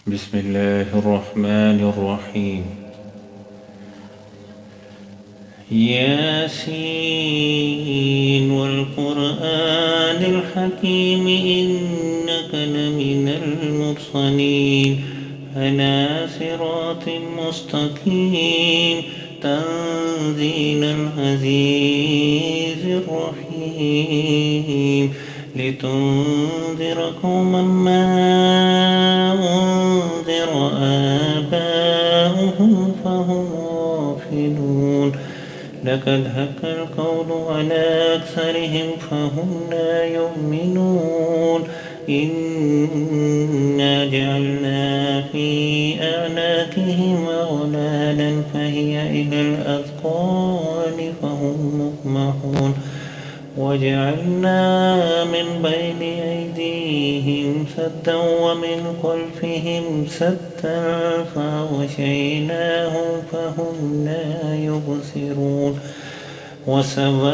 بسم الله الرحمن الرحيم. ياسين والقرآن الحكيم إنك لمن المرسلين على صراط مستقيم تنزيل العزيز الرحيم لتنذر قوما ما أنذر آباؤهم فهم غافلون لقد حق القول على أكثرهم فهم لا يؤمنون إنا جعلنا في أعناقهم أغلالا فهي إلى الأذقان فهم مقمحون وجعلنا من بين أيديهم سدا ومن خلفهم سدا فأغشيناهم فهم لا يبصرون وسواء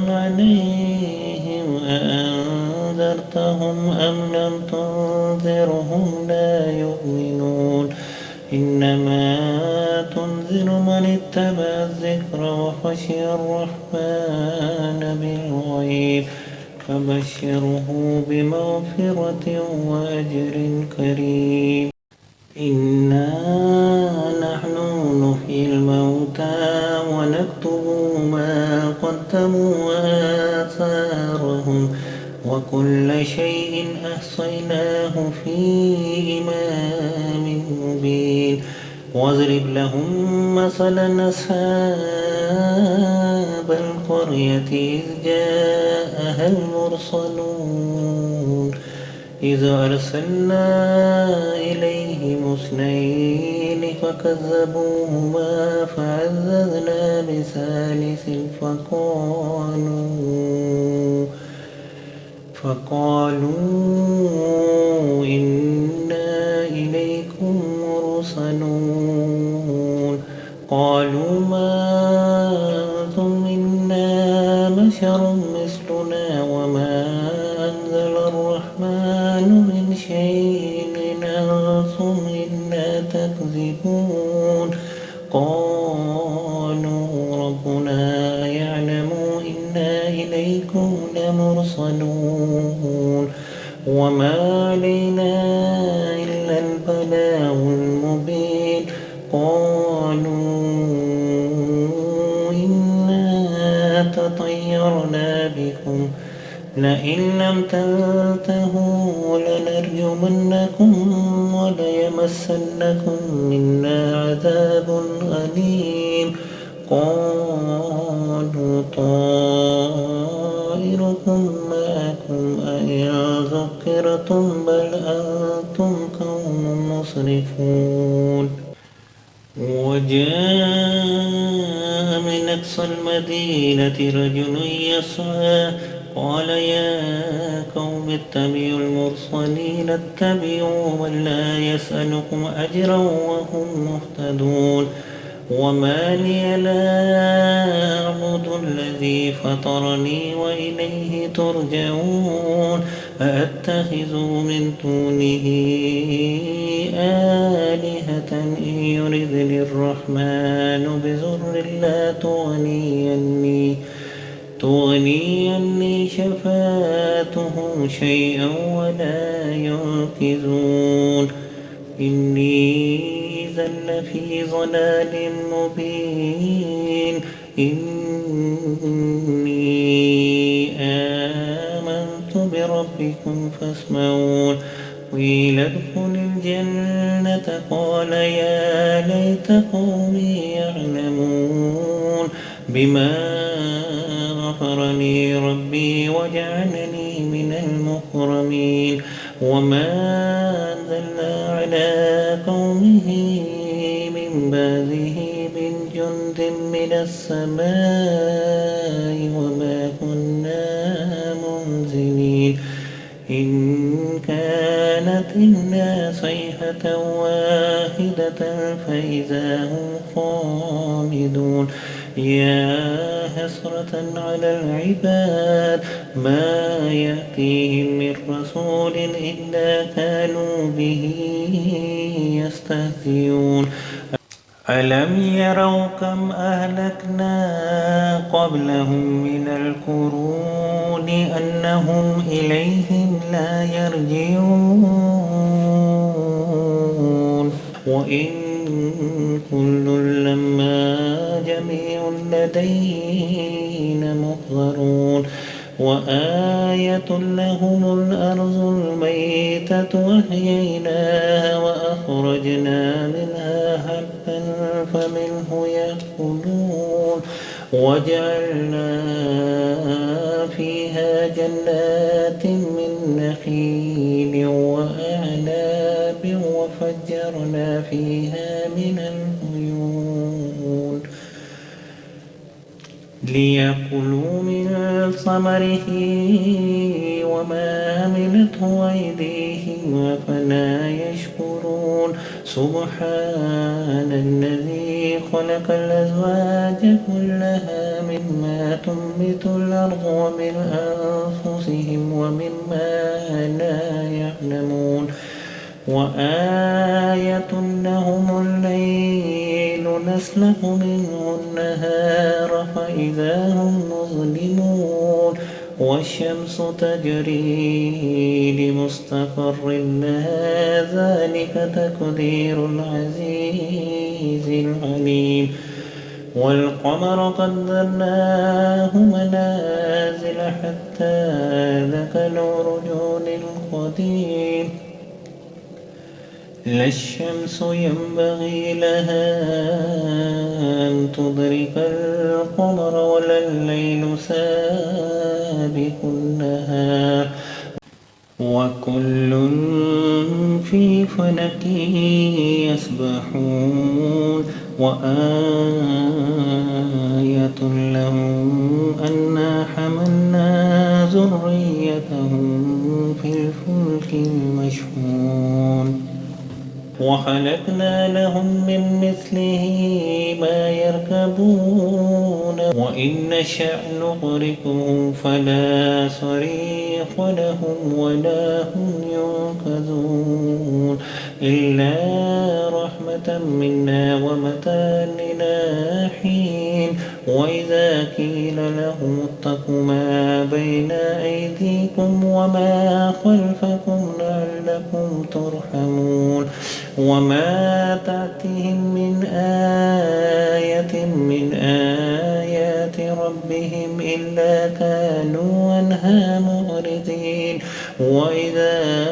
عليهم أأنذرتهم أم لم تنذرهم لا يؤمنون إنما تنذر من اتبع الذكر وخشي الرحمن بالغيب فبشره بمغفرة وأجر كريم. إنا نحن نحيي الموتى ونكتب ما قدموا وآثارهم وكل شيء أحصيناه في إمام مبين واضرب لهم مثلا أصحاب القرية إذ جاءها المرسلون إذ أرسلنا إليهم اثنين فكذبوهما فعززنا بثالث فقالوا إنا إليكم مرسلون قالوا ما أنتم إنا بشر مثلنا وما أنزل الرحمن من شيء إن أنتم إلا تكذبون قالوا ربنا يعلم إنا إليكم لمرسلون وما علينا إلا البلاغ المبين قالوا إنا تطيرنا بكم لئن لم تنتهوا لنرجمنكم وليمسنكم منا عذاب أليم قالوا طائركم معكم أئن ذكرتم بل أنتم قوم مسرفون وجاء من أقصى المدينة رجل يسعى قال يا قوم اتبعوا المرسلين اتبعوا من لا يسألكم أجرا وهم مهتدون وما لي لا أعبد الذي فطرني وإليه ترجعون أأتخذ من دونه آلهة إن يردني الرحمن بضر لا تغني عني شفاعتهم شيئا ولا ينقذون إني إذا لفي ضلال مبين إني آمنت بربكم فاسمعون قيل ادخل الجنة قال يا ليت قومي يعلمون بما غفر لي ربي وجعلني من المكرمين وما أنزلنا على قومه من بعده من جند من السماء وما كنا منزلين إن كانت إلا صيحة واحدة فإذا هم خامدون يا حسرة على العباد ما يأتيهم من رسول إلا كانوا به يستهزئون ألم يروا كم أهلكنا قبلهم من القرون أنهم إليهم لا يرجعون وإن كل لما جميع لدينا محضرون وآية لهم الأرض الميتة أحييناها وأخرجنا منها حبا فمنه يأكلون وجعلنا فيها جنات من نخيل وأعناب وفجرنا فيها من العيون ليأكلوا من ثمره وما عملته أيديهم أفلا يشكرون سبحان الذي خلق الأزواج كلها مما تنبت الأرض ومن أنفسهم ومما لا يعلمون وآية لهم الليل نسلخ منه النهار فإذا هم مظلمون والشمس تجري لمستقر لها ذلك تقدير العزيز العليم والقمر قدرناه منازل حتى ذاك العرجون القديم لا الشمس ينبغي لها أن تدرك القمر ولا الليل سابق النهار وكل في فلك يسبحون وآية لهم أنا حملنا ذريتهم في الفلك المشحون وخلقنا لهم من مثله ما يركبون وإن نشأ نغرقهم فلا صريخ لهم ولا هم ينقذون إلا رحمة منا ومتاعا إلى حين وإذا قيل لهم اتقوا ما بين أيديكم وما خلفكم لعلكم ترحمون وما تأتيهم من آية من آيات ربهم إلا كانوا عنها معرضين وإذا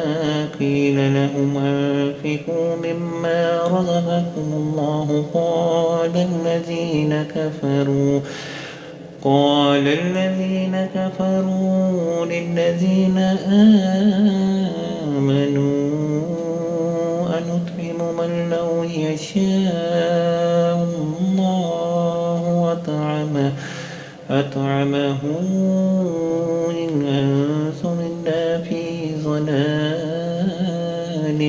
قيل لهم أنفقوا مما رزقكم الله قال الذين كفروا للذين آمنوا أنطعم من لو يشاء الله أطعمه إن أنتم إلا في ضلال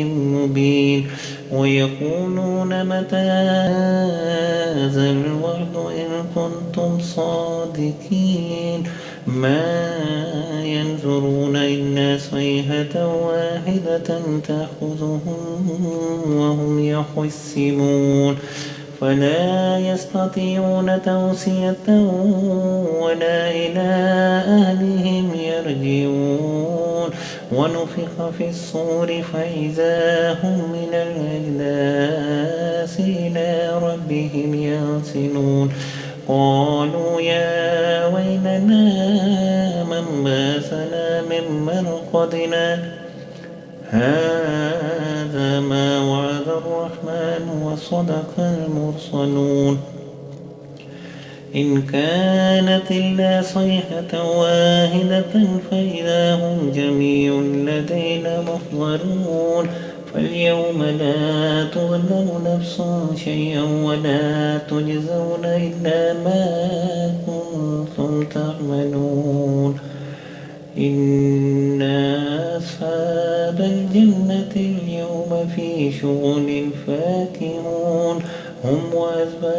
مبين ويقولون متى هذا الوعد إن كنتم صادقين ما ينظرون إلا صيحة واحدة تأخذهم وهم يخصمون فلا يستطيعون توصية ولا إلى أهلهم يرجعون ونفخ في الصور فإذا هم من الأجداث إلى ربهم ينسلون قالوا يا ويلنا من باسنا من مرقدنا هذا ما وعد الرحمن وصدق المرسلون إن كانت إلا صيحة واحدة فإذا هم جميع لدينا محضرون فاليوم لا تظلم نفس شيئا ولا تجزون إلا ما كنتم تعملون إنا أصحاب الجنة اليوم في شغل فاكهون هم وأزواجهم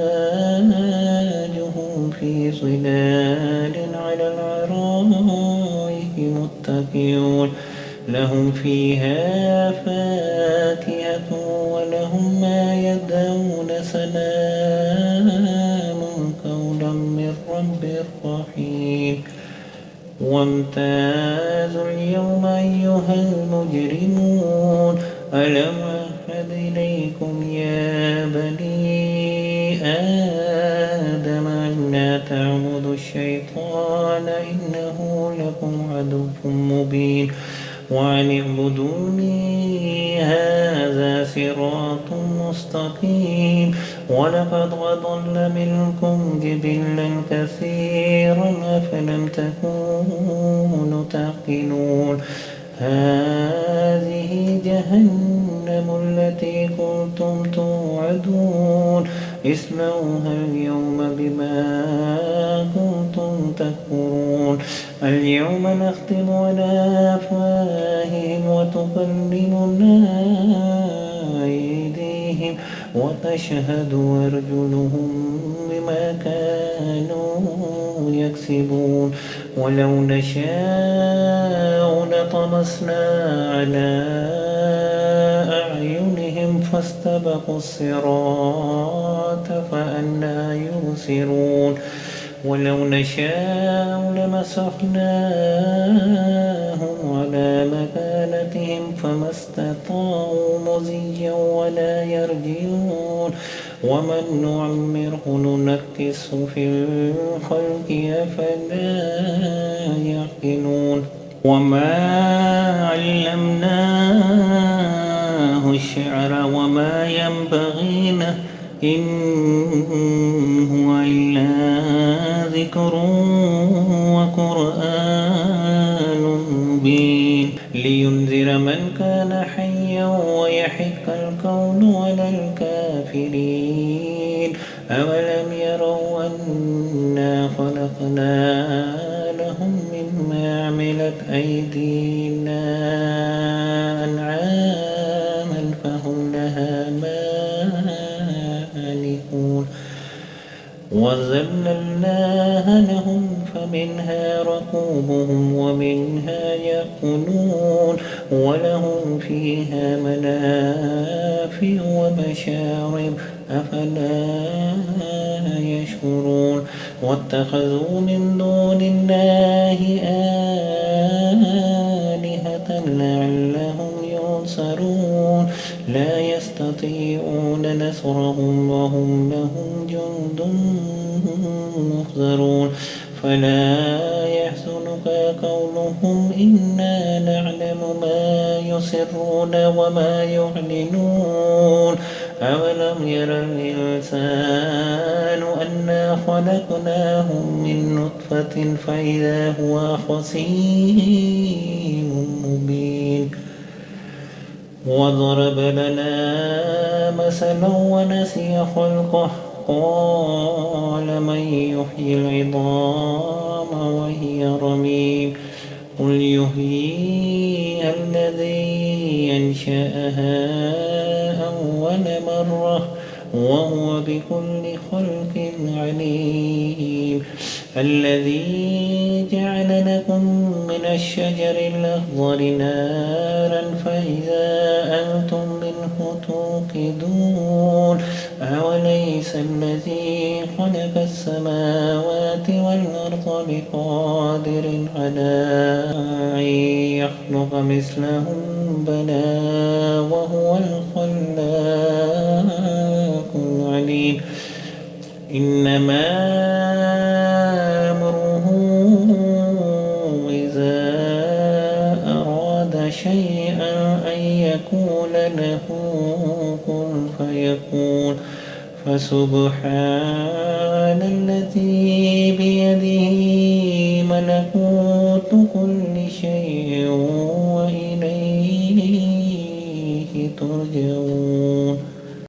في ظلال على الأرائك متكئون لهم فيها فاكهة ولهم ما يدعون سلام قولا من رب رحيم وامتازوا اليوم أيها المجرمون ألم أعهد إليكم يا بني آدم أن لا تعبدوا الشيطان إنه لكم عدو مبين وأن اعبدوني هذا صراط مستقيم ولقد ضل منكم جبلا كثيرا أفلم تكونوا تعقلون هذه جهنم التي كنتم توعدون اصلوها اليوم بما كنتم تكفرون اليوم نختم على أفواههم وتكلمنا أيديهم وتشهد أرجلهم بما كانوا يكسبون ولو نشاء لطمسنا على أعينهم فاستبقوا الصراط فأنى يبصرون ولو نشاء لمسخناهم على مكانتهم فما استطاعوا مضيا ولا يرجعون ومن نعمره ننكسه في الخلق أفلا يعقلون وما علمناه الشعر وما ينبغي له إن هو إلا ذكر وقرآن مبين لينذر من كان حيا ويحق القول على الكافرين أولم يروا أنا خلقنا لهم مما عملت أيدينا أنعاما فهم لها مالكون وذللناها لهم فمنها ركوبهم ومنها يأكلون ولهم فيها منافع ومشارب أفلا يشكرون واتخذوا من دون الله آلهة لعلهم ينصرون لا يستطيعون نصرهم وهم لهم جند محضرون فلا يحزنك قولهم إنا نعلم ما يسرون وما يعلنون أولم ير الإنسان أنا خلقناه من نطفة فإذا هو خصيم مبين وضرب لنا مثلا ونسي خلقه قال من يحيي العظام وهي رميم قل يحييها الذي أنشأها أول مرة وهو بكل خلق عليم الذي جعل لكم من الشجر الأخضر نارا فإذا أنتم منه توقدون أوليس الذي خلق السماوات والأرض بقادر على أن يخلق مثلهم بلى وهو الخلاق العليم إنما أمره إذا أراد شيئا أن يقول له كن فيكون فسبحان الذي بيده ملكوت كل شيء وإليه ترجعون.